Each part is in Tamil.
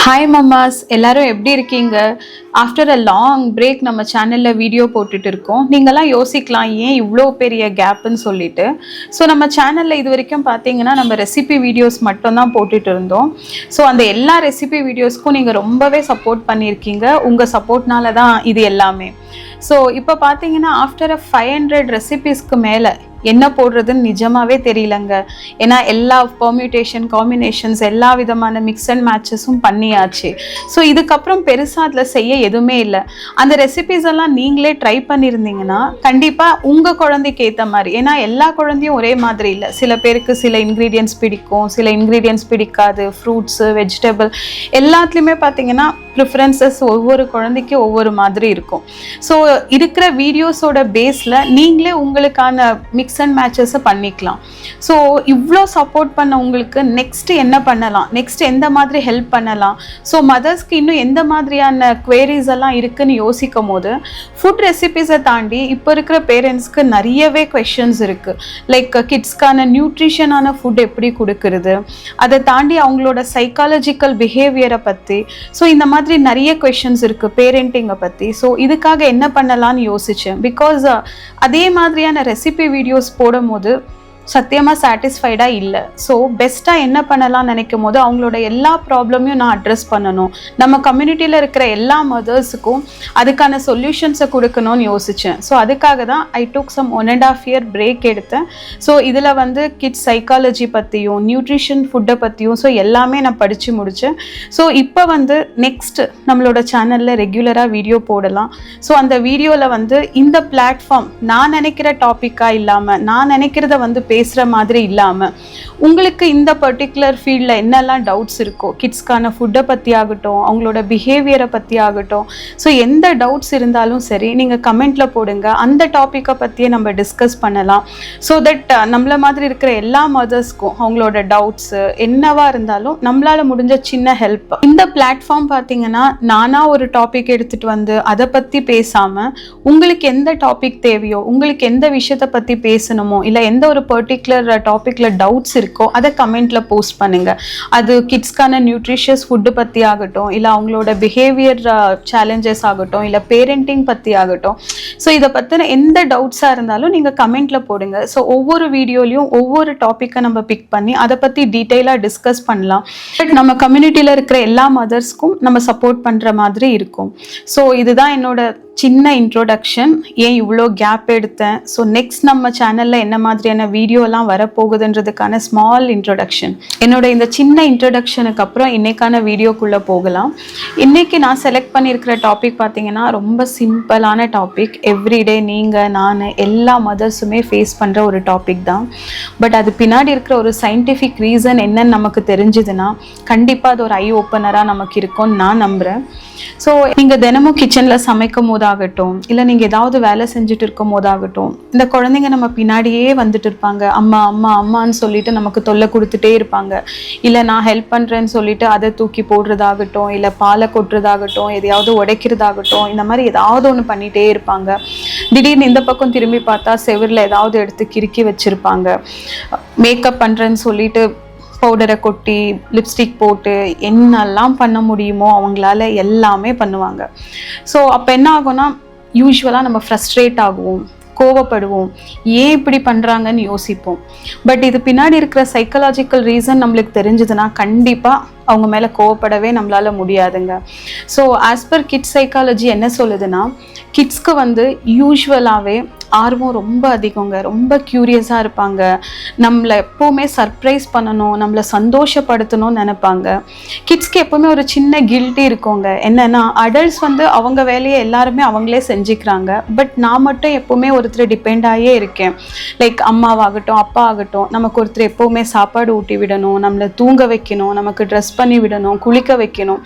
ஹாய் மம்மாஸ், எல்லாரும் எப்படி இருக்கீங்க? ஆஃப்டர் அ லாங் பிரேக் நம்ம சேனலில் வீடியோ போட்டுட்டு இருக்கோம். நீங்களாம் யோசிக்கலாம் ஏன் இவ்வளோ பெரிய கேப்புன்னு சொல்லிட்டு. ஸோ நம்ம சேனலில் இது வரைக்கும் பார்த்தீங்கன்னா நம்ம ரெசிபி வீடியோஸ் மட்டும்தான் போட்டுட்டு இருந்தோம். ஸோ அந்த எல்லா ரெசிபி வீடியோஸ்க்கும் நீங்கள் ரொம்பவே சப்போர்ட் பண்ணியிருக்கீங்க. உங்கள் சப்போர்ட்னால தான் இது எல்லாமே. ஸோ இப்போ பார்த்தீங்கன்னா ஆஃப்டர் 500 ரெசிபிஸ்க்கு மேலே என்ன போடுறதுன்னு நிஜமாவே தெரியலங்க. ஏன்னா எல்லா பெர்மியூட்டேஷன் காம்பினேஷன்ஸ் எல்லா விதமான மிக்ஸ் அண்ட் மேட்சஸும் பண்ணியாச்சு. ஸோ இதுக்கப்புறம் பெருசாக அதில் செய்ய எதுவுமே இல்லை. அந்த ரெசிபிஸ் எல்லாம் நீங்களே ட்ரை பண்ணியிருந்தீங்கன்னா கண்டிப்பாக உங்கள் குழந்தைக்கு ஏற்ற மாதிரி, ஏன்னா எல்லா குழந்தையும் ஒரே மாதிரி இல்லை. சில பேருக்கு சில இன்க்ரீடியன்ஸ் பிடிக்கும், சில இன்க்ரீடியன்ஸ் பிடிக்காது. ஃப்ரூட்ஸு, வெஜிடபிள் எல்லாத்துலேயுமே பார்த்தீங்கன்னா ப்ரிஃபரன்சஸ் ஒவ்வொரு குழந்தைக்கும் ஒவ்வொரு மாதிரி இருக்கும். ஸோ இருக்கிற வீடியோஸோட பேஸில் நீங்களே உங்களுக்கான மிக்ஸ் அண்ட் மேட்சஸை பண்ணிக்கலாம். ஸோ இவ்வளோ சப்போர்ட் பண்ண உங்களுக்கு நெக்ஸ்ட் என்ன பண்ணலாம், நெக்ஸ்ட் எந்த மாதிரி ஹெல்ப் பண்ணலாம், ஸோ மதர்ஸ்க்கு இன்னும் எந்த மாதிரியான குவேரிஸ் எல்லாம் இருக்குன்னு யோசிக்கும் போது ஃபுட் ரெசிபிஸை தாண்டி இப்போ இருக்கிற பேரண்ட்ஸ்க்கு நிறையவே கொஷின்ஸ் இருக்குது. லைக் கிட்ஸ்க்கான நியூட்ரிஷனான ஃபுட் எப்படி கொடுக்கறது, அதை தாண்டி அவங்களோட சைக்காலஜிக்கல் பிஹேவியரை பற்றி, ஸோ இந்த மாதிரி நிறைய கொஷின்ஸ் இருக்குது பேரண்டிங்கை பற்றி. ஸோ இதுக்காக என்ன பண்ணலான்னு யோசித்தேன். பிகாஸ் அதே மாதிரியான ரெசிபி வீடியோஸ் போடும் போது சத்தியமாக சாட்டிஸ்ஃபைடாக இல்லை. ஸோ பெஸ்ட்டாக என்ன பண்ணலாம்னு நினைக்கும் போது அவங்களோட எல்லா ப்ராப்ளமையும் நான் அட்ரஸ் பண்ணணும், நம்ம கம்யூனிட்டியில் இருக்கிற எல்லா மதர்ஸுக்கும் அதுக்கான சொல்யூஷன்ஸை கொடுக்கணும்னு யோசித்தேன். ஸோ அதுக்காக தான் ஐ டுக் சம் 1.5 year பிரேக் எடுத்தேன். ஸோ இதில் வந்து கிட்ஸ் சைக்காலஜி பற்றியும் நியூட்ரிஷன் ஃபுட்டை பற்றியும் ஸோ எல்லாமே நான் படித்து முடித்தேன். ஸோ இப்போ வந்து நெக்ஸ்ட் நம்மளோட சேனலில் ரெகுலராக வீடியோ போடலாம். ஸோ அந்த வீடியோவில் வந்து இந்த பிளாட்ஃபார்ம் நான் நினைக்கிற டாப்பிக்காக இல்லாமல், நான் நினைக்கிறத வந்து பேசுகிற மாதிரி இல்லாமல், உங்களுக்கு இந்த பர்டிகுலர் ஃபீல்டில் என்னெல்லாம் டவுட்ஸ் இருக்கோ, கிட்ஸ்க்கான ஃபுட்டை பற்றி ஆகட்டும், அவங்களோட பிஹேவியரை பற்றி ஆகட்டும், ஸோ எந்த டவுட்ஸ் இருந்தாலும் சரி நீங்கள் கமெண்ட்டில் போடுங்க. அந்த டாப்பிக்கை பற்றியே நம்ம டிஸ்கஸ் பண்ணலாம். ஸோ தட் நம்மள மாதிரி இருக்கிற எல்லா மதர்ஸ்க்கும் அவங்களோட டவுட்ஸு என்னவா இருந்தாலும் நம்மளால் முடிஞ்ச சின்ன ஹெல்ப். இந்த பிளாட்ஃபார்ம் பார்த்தீங்கன்னா நானாக ஒரு டாபிக் எடுத்துகிட்டு வந்து அதை பற்றி பேசாமல், உங்களுக்கு எந்த டாபிக் தேவையோ, உங்களுக்கு எந்த விஷயத்தை பற்றி பேசணுமோ, இல்லை எந்த ஒரு பர்டிகுலர் டாப்பிக்கில் டவுட்ஸ் இருக்கோ அதை கமெண்ட்டில் போஸ்ட் பண்ணுங்கள். அது கிட்ஸ்க்கான நியூட்ரிஷியஸ் ஃபுட்டு பற்றி ஆகட்டும், இல்லை அவங்களோட பிஹேவியர் சேலஞ்சஸ் ஆகட்டும், இல்லை பேரண்டிங் பற்றி ஆகட்டும். ஸோ இதை பற்றின எந்த டவுட்ஸாக இருந்தாலும் நீங்கள் கமெண்ட்டில் போடுங்க. ஸோ ஒவ்வொரு வீடியோலையும் ஒவ்வொரு டாப்பிக்கை நம்ம பிக் பண்ணி அதை பற்றி டீட்டெயிலாக டிஸ்கஸ் பண்ணலாம். பட் நம்ம கம்யூனிட்டியில் இருக்கிற எல்லா மதர்ஸ்க்கும் நம்ம சப்போர்ட் பண்ணுற மாதிரி இருக்கும். ஸோ இதுதான் என்னோட சின்ன இன்ட்ரோடக்ஷன். ஏன் இவ்வளோ கேப் எடுத்தேன், ஸோ நெக்ஸ்ட் நம்ம சேனலில் என்ன மாதிரியான வீடியோலாம் வரப்போகுதுன்றதுக்கான ஸ்மால் இன்ட்ரோடக்ஷன். என்னோட இந்த சின்ன இன்ட்ரோடக்ஷனுக்கு அப்புறம் இன்னைக்கான வீடியோக்குள்ளே போகலாம். இன்றைக்கி நான் செலக்ட் பண்ணியிருக்கிற டாபிக் பார்த்தீங்கன்னா ரொம்ப சிம்பிளான டாபிக். எவ்ரிடே நீங்கள், நான், எல்லா மதர்ஸுமே ஃபேஸ் பண்ணுற ஒரு டாபிக் தான். பட் அது பின்னாடி இருக்கிற ஒரு சயின்டிஃபிக் ரீசன் என்னன்னு நமக்கு தெரிஞ்சுதுன்னா கண்டிப்பாக அது ஒரு ஐ ஓப்பனராக நமக்கு இருக்கும்னு நான் நம்புகிறேன். ஸோ நீங்கள் தினமும் கிச்சனில் சமைக்கும் போதாகட்டும், இல்லை நீங்கள் ஏதாவது வேலை செஞ்சுட்டு இருக்கும் போதாகட்டும், இந்த குழந்தைங்க நம்ம பின்னாடியே வந்துட்டு இருப்பாங்க. அம்மா அம்மா அம்மான்னு சொல்லிட்டு நமக்கு தொல்லை கொடுத்துட்டே இருப்பாங்க. இல்லை நான் ஹெல்ப் பண்ணுறேன்னு சொல்லிட்டு அதை தூக்கி போடுறதாகட்டும், இல்லை பாலை கொட்டுறதாகட்டும், எதையாவது உடைக்கிறதாகட்டும், இந்த மாதிரி ஏதாவது ஒன்று பண்ணிகிட்டே இருப்பாங்க. திடீர்னு இந்த பக்கம் திரும்பி பார்த்தா செவரில் ஏதாவது எடுத்து கிறுக்கி வச்சுருப்பாங்க. மேக்கப் பண்ணுறேன்னு சொல்லிட்டு பவுடரை கொட்டி லிப்ஸ்டிக் போட்டு என்னெல்லாம் பண்ண முடியுமோ அவங்களால எல்லாமே பண்ணுவாங்க. ஸோ அப்போ என்ன ஆகும்னா யூஸ்வலாக நம்ம ஃப்ரஸ்ட்ரேட் ஆகுவோம், கோவப்படுவோம், ஏன் இப்படி பண்ணுறாங்கன்னு யோசிப்போம். பட் இது பின்னாடி இருக்கிற சைக்கலாஜிக்கல் ரீசன் நம்மளுக்கு தெரிஞ்சதுன்னா கண்டிப்பாக அவங்க மேலே கோவப்படவே நம்மளால் முடியாதுங்க. So as per kids psychology என்ன சொல்லுதுன்னா, கிட்ஸ்க்கு வந்து யூஸ்வலாகவே ஆர்வம் ரொம்ப அதிகங்க, ரொம்ப க்யூரியஸாக இருப்பாங்க, நம்மளை எப்போவுமே சர்ப்ரைஸ் பண்ணணும், நம்மளை சந்தோஷப்படுத்தணும்னு நினைப்பாங்க. கிட்ஸ்க்கு எப்போவுமே ஒரு சின்ன கில்ட்டி இருக்குங்க. என்னென்னா அடல்ட்ஸ் வந்து அவங்க வேலையை எல்லாருமே அவங்களே செஞ்சுக்கிறாங்க, பட் நான் மட்டும் எப்போவுமே ஒருத்தர் டிபெண்ட் ஆகியே இருக்கேன். லைக் அம்மாவாகட்டும் அப்பா ஆகட்டும், நமக்கு ஒருத்தர் எப்போவுமே சாப்பாடு ஊட்டி விடணும், நம்மளை தூங்க வைக்கணும், நமக்கு ட்ரெஸ் பண்ணி விடணும், குளிக்க வைக்கணும்.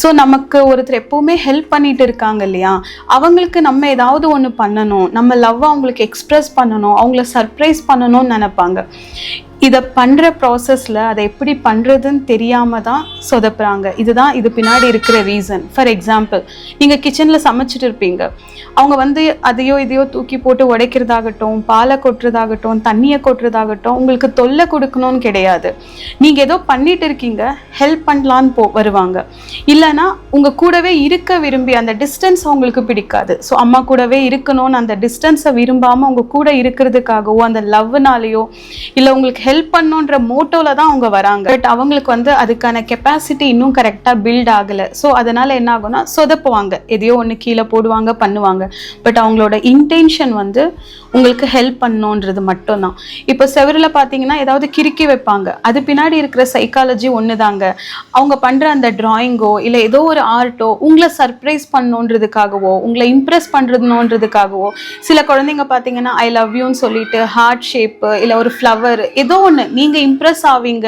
ஸோ நமக்கு ஒருத்தர் எப்போவுமே ஹெல்ப் பண்ணிட்டு இருக்காங்க இல்லையா, அவங்களுக்கு நம்ம ஏதாவது ஒன்று பண்ணணும், நம்ம லவ்வை அவங்களுக்கு எக்ஸ்ப்ரெஸ் பண்ணணும், அவங்கள சர்ப்ரைஸ் பண்ணணும்னு நினைப்பாங்க. இதை பண்ணுற ப்ராசஸில் அதை எப்படி பண்ணுறதுன்னு தெரியாமல் தான் சொதப்புறாங்க. இது பின்னாடி இருக்கிற ரீசன். ஃபார் எக்ஸாம்பிள், நீங்கள் கிச்சனில் சமைச்சிட்டு இருப்பீங்க, அவங்க வந்து அதையோ இதையோ தூக்கி போட்டு உடைக்கிறதாகட்டும், பாலை கொட்டுறதாகட்டும், தண்ணியை கொட்டுறதாகட்டும் உங்களுக்கு தொல்லை கொடுக்கணும்னு கிடையாது. நீங்கள் ஏதோ பண்ணிட்டு இருக்கீங்க, ஹெல்ப் பண்ணலான்னு வருவாங்க. இல்லைன்னா உங்கள் கூடவே இருக்க விரும்பி அந்த டிஸ்டன்ஸ் அவங்களுக்கு பிடிக்காது. ஸோ அம்மா கூடவே இருக்கணும்னு அந்த டிஸ்டன்ஸை விரும்பாமல் உங்கள் கூட இருக்கிறதுக்காகவோ அந்த லவ்னாலேயோ இல்லை உங்களுக்கு ஹெல்ப் பண்ணுன்ற மோட்டோவில் தான் அவங்க வராங்க. பட் அவங்களுக்கு வந்து அதுக்கான கெப்பாசிட்டி இன்னும் கரெக்டாக பில்ட் ஆகலை. ஸோ அதனால் என்ன ஆகும்னா சொதப்புவாங்க, எதையோ ஒன்று கீழே போடுவாங்க, பண்ணுவாங்க. பட் அவங்களோட இன்டென்ஷன் வந்து உங்களுக்கு ஹெல்ப் பண்ணணுன்றது மட்டும்தான். இப்போ செவரில் பார்த்தீங்கன்னா ஏதாவது கிறுக்கி வைப்பாங்க, அது பின்னாடி இருக்கிற சைக்காலஜி ஒன்று தாங்க. அவங்க பண்ணுற அந்த டிராயிங்கோ இல்லை ஏதோ ஒரு ஆர்ட்டோ உங்களை சர்ப்ரைஸ் பண்ணணுன்றதுக்காகவோ உங்களை இம்ப்ரெஸ் பண்ணுறதுனோன்றதுக்காகவோ, சில குழந்தைங்க பார்த்தீங்கன்னா ஐ லவ் யூன்னு சொல்லிட்டு ஹார்ட் ஷேப்பு இல்லை ஒரு ஃப்ளவர் ஏதோ ஒன்று நீங்கள் இம்ப்ரெஸ் ஆவீங்க,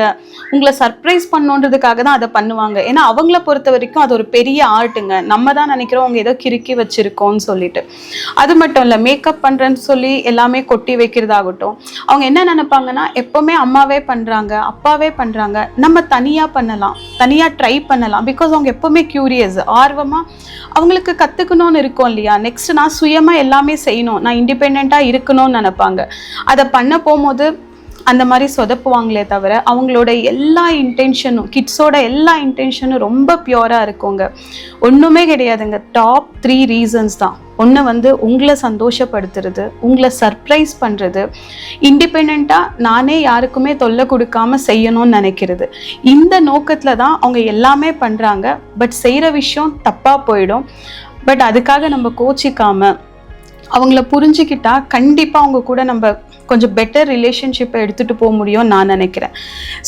உங்களை சர்ப்ரைஸ் பண்ணணுன்றதுக்காக தான் அதை பண்ணுவாங்க. ஏன்னா அவங்கள பொறுத்த வரைக்கும் அது ஒரு பெரிய ஆர்ட்டுங்க. நம்ம தான் நினைக்கிறோம் அவங்க ஏதோ கிறுக்கி வச்சிருக்கோன்னு சொல்லிட்டு. அது மட்டும் இல்லை, மேக்கப் பண்ணுறேன்னு சொல்லி எல்லாமே கொட்டி வைக்கிறதாகட்டும், அவங்க என்ன நினைப்பாங்கன்னா எப்பவுமே அம்மாவே பண்ணுறாங்க, அப்பாவே பண்ணுறாங்க, நம்ம தனியாக பண்ணலாம், தனியாக ட்ரை பண்ணலாம். பிகாஸ் அவங்க எப்பவுமே கியூரியஸ், ஆர்வமாக அவங்களுக்கு கற்றுக்கணும்னு இருக்கும் இல்லையா. நெக்ஸ்ட் நான் சுயமாக எல்லாமே செய்யணும், நான் இண்டிபெண்ட்டாக இருக்கணும்னு நினைப்பாங்க. அதை பண்ண போகும்போது அந்த மாதிரி சொதப்புவாங்களே தவிர அவங்களோட எல்லா இன்டென்ஷனும், கிட்ஸோட எல்லா இன்டென்ஷனும் ரொம்ப பியூராக இருக்குங்க. ஒன்றுமே கிடையாதுங்க. டாப் 3 ரீசன்ஸ் தான். ஒன்று வந்து உங்களை சந்தோஷப்படுத்துறது, உங்களை சர்ப்ரைஸ் பண்ணுறது, இண்டிபெண்ட்டாக நானே யாருக்குமே தொல்லை கொடுக்காம செய்யணும்னு நினைக்கிறது. இந்த நோக்கத்தில் தான் அவங்க எல்லாமே பண்ணுறாங்க. பட் செய்கிற விஷயம் தப்பாக போயிடும். பட் அதுக்காக நம்ம கோச்சிக்காமல் அவங்கள புரிஞ்சுக்கிட்டா கண்டிப்பாக அவங்க கூட நம்ம கொஞ்சம் பெட்டர் ரிலேஷன்ஷிப்பை எடுத்துகிட்டு போக முடியும்னு நான் நினைக்கிறேன்.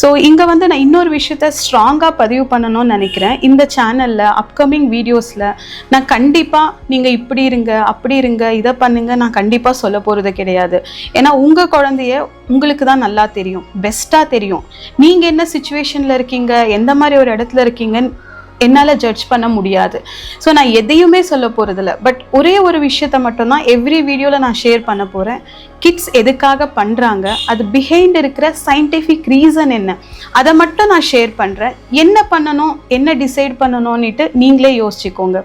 ஸோ இங்கே வந்து நான் இன்னொரு விஷயத்த ஸ்ட்ராங்காக பதிவு பண்ணணும்னு நினைக்கிறேன். இந்த சேனலில் அப்கமிங் வீடியோஸில் நான் கண்டிப்பாக நீங்கள் இப்படி இருங்க, அப்படி இருங்க, இதை பண்ணுங்க நான் கண்டிப்பாக சொல்ல போகிறது கிடையாது. ஏன்னா உங்கள் குழந்தைய உங்களுக்கு தான் நல்லா தெரியும், பெஸ்ட்டாக தெரியும். நீங்கள் என்ன சுச்சுவேஷனில் இருக்கீங்க, எந்த மாதிரி ஒரு இடத்துல இருக்கீங்கன்னு என்னால் ஜட்ஜ் பண்ண முடியாது. ஸோ நான் எதையுமே சொல்ல போகிறதில்ல. பட் ஒரே ஒரு விஷயத்த மட்டும்தான் எவ்ரி வீடியோவில் நான் ஷேர் பண்ண போகிறேன். கிட்ஸ் எதுக்காக பண்ணுறாங்க, அது பிஹைண்ட் இருக்கிற சயின்டிஃபிக் ரீசன் என்ன, அதை மட்டும் நான் ஷேர் பண்ணுறேன். என்ன பண்ணணும், என்ன டிசைட் பண்ணணும்னுட்டு நீங்களே யோசிச்சுக்கோங்க.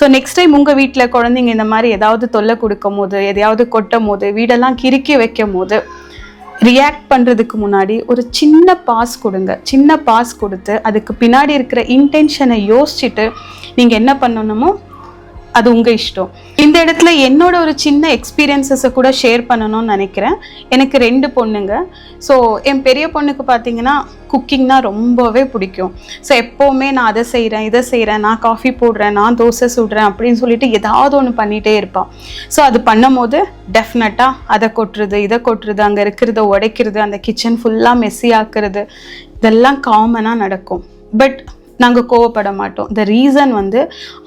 ஸோ நெக்ஸ்ட் டைம் உங்கள் வீட்டில் குழந்தைங்க இந்த மாதிரி ஏதாவது தொல்லை கொடுக்கும் போது, எதையாவது கொட்டும் போது, வீடெல்லாம் கிறுக்கி வைக்கும் போது ரியாக்ட் பண்ணுறதுக்கு முன்னாடி ஒரு சின்ன பாஸ் கொடுங்க. சின்ன பாஸ் கொடுத்து அதுக்கு பின்னாடி இருக்கிற இன்டென்ஷனை யோசிச்சுட்டு நீங்கள் என்ன பண்ணணுமோ அது உங்கள் இஷ்டம். இந்த இடத்துல என்னோட ஒரு சின்ன எக்ஸ்பீரியன்ஸஸை கூட ஷேர் பண்ணணும்னு நினைக்கிறேன். எனக்கு 2 பொண்ணுங்க. ஸோ என் பெரிய பொண்ணுக்கு பார்த்தீங்கன்னா குக்கிங்னா ரொம்பவே பிடிக்கும். ஸோ எப்போவுமே நான் அதை செய்கிறேன், இதை செய்கிறேன், நான் காஃபி போடுறேன், நான் தோசை சுடுறேன் அப்படின்னு சொல்லிட்டு ஏதாவது ஒன்று பண்ணிகிட்டே இருப்பாள். ஸோ அது பண்ணும் போது டெஃபினட்டாக அதை கொட்டுறது, இதை கொட்டுறது, அங்கே இருக்கிறத உடைக்கிறது, அந்த கிச்சன் ஃபுல்லாக மெஸ்ஸி ஆக்குறது, இதெல்லாம் காமனாக நடக்கும். பட் நாங்கள் கோவப்பட மாட்டோம். த ரீசன் வந்து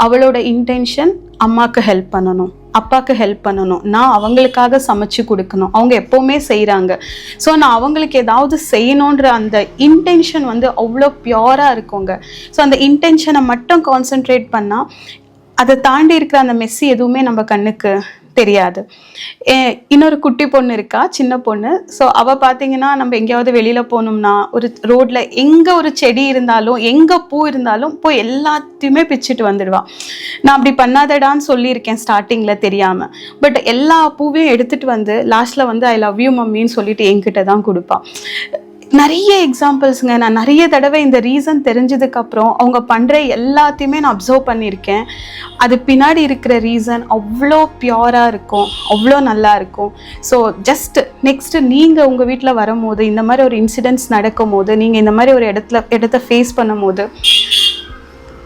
அவளோட இன்டென்ஷன் அம்மாவுக்கு ஹெல்ப் பண்ணணும், அப்பாவுக்கு ஹெல்ப் பண்ணணும், நான் அவங்களுக்காக சமைச்சு கொடுக்கணும். அவங்க எப்போவுமே செய்கிறாங்க. ஸோ நான் அவங்களுக்கு ஏதாவது செய்யணுன்ற அந்த இன்டென்ஷன் வந்து அவ்வளோ பியூராக இருக்குங்க. ஸோ அந்த இன்டென்ஷனை மட்டும் கான்சென்ட்ரேட் பண்ணால் அதை தாண்டி இருக்கிற அந்த மெஸ்ஸி எதுவுமே நம்ம கண்ணுக்கு தெரியாது. இன்னொரு குட்டி பொண்ணு இருக்கா, சின்ன பொண்ணு. ஸோ அவள் பார்த்தீங்கன்னா நம்ம எங்கேயாவது வெளியில் போகணும்னா ஒரு ரோட்டில் எங்கே ஒரு செடி இருந்தாலும் எங்கே பூ இருந்தாலும் போய் எல்லாத்தையுமே பிச்சுட்டு வந்துடுவாள். நான் அப்படி பண்ணாதடான்னு சொல்லியிருக்கேன் ஸ்டார்டிங்கில் தெரியாமல். பட் எல்லா பூவையும் எடுத்துகிட்டு வந்து லாஸ்ட்டில் வந்து ஐ லவ் யூ மம்மின்னு சொல்லிட்டு என்கிட்ட தான் கொடுப்பாள். நிறைய எக்ஸாம்பிள்ஸுங்க. நான் நிறைய தடவை இந்த ரீசன் தெரிஞ்சதுக்கப்புறம் அவங்க பண்ணுற எல்லாத்தையுமே நான் அப்சர்வ் பண்ணியிருக்கேன். அது பின்னாடி இருக்கிற ரீசன் அவ்வளோ பியூராக இருக்கும், அவ்வளோ நல்லா இருக்கும். ஸோ ஜஸ்ட் நெக்ஸ்ட்டு நீங்கள் உங்கள் வீட்டில் வரும்போது, இந்த மாதிரி ஒரு இன்சிடென்ட்ஸ் நடக்கும் போது, நீங்கள் இந்த மாதிரி ஒரு இடத்த ஃபேஸ் பண்ணும் போது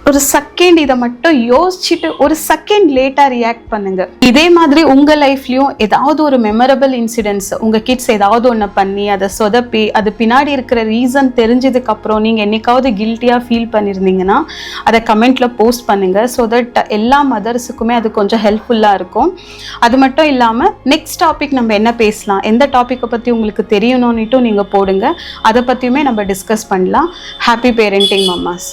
ஒரு செகண்ட் இதை மட்டும் யோசிச்சுட்டு ஒரு செகண்ட் லேட்டாக ரியாக்ட் பண்ணுங்க. இதே மாதிரி உங்கள் லைஃப்லையும் ஏதாவது ஒரு மெமரபிள் இன்சிடென்ட்ஸ், உங்கள் கிட்ஸ் ஏதாவது ஒன்று பண்ணி அதை சொதப்பி அது பின்னாடி இருக்கிற ரீசன் தெரிஞ்சதுக்கப்புறம் நீங்கள் என்னைக்காவது கில்ட்டியாக ஃபீல் பண்ணியிருந்தீங்கன்னா அதை கமெண்ட்டில் போஸ்ட் பண்ணுங்கள். ஸோ தட் எல்லா மதர்ஸுக்குமே அது கொஞ்சம் ஹெல்ப்ஃபுல்லாக இருக்கும். அது மட்டும் இல்லாமல் நெக்ஸ்ட் டாபிக் நம்ம என்ன பேசலாம், எந்த டாப்பிக்கை பற்றி உங்களுக்கு தெரியணும்னுட்டும் நீங்கள் போடுங்க. அதை பற்றியுமே நம்ம டிஸ்கஸ் பண்ணலாம். Happy parenting Mamma's.